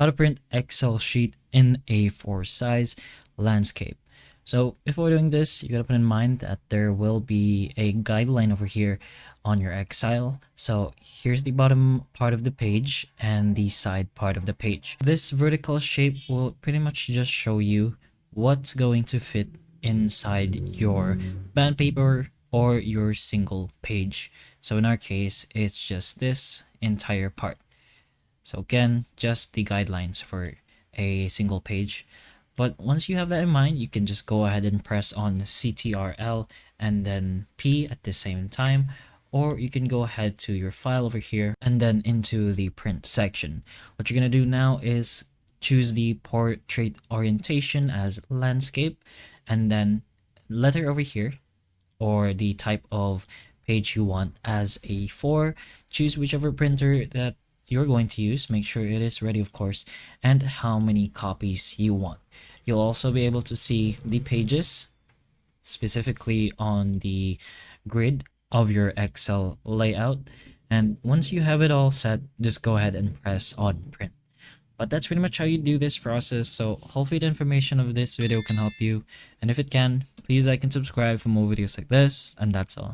how to print Excel sheet in A4 size landscape. So before doing this, you gotta put in mind that there will be a guideline over here on your Excel. So here's the bottom part of the page and the side part of the page. This vertical shape will pretty much just show you what's going to fit inside your band paper or your single page. So in our case, it's just this entire part. So again, just the guidelines for a single page. But once you have that in mind, you can just go ahead and press on CTRL and then P at the same time, or you can go ahead to your file over here and then into the print section. What you're going to do now is choose the portrait orientation as landscape, and then letter over here or the type of page you want as A4. Choose whichever printer that you're going to use. Make sure it is ready, of course, and how many copies you want. You'll also be able to see the pages specifically on the grid of your Excel layout. And once you have it all set, just go ahead and press on print. But that's pretty much how you do this process. So hopefully the information of this video can help you. And if it can, please like and subscribe for more videos like this. And that's all.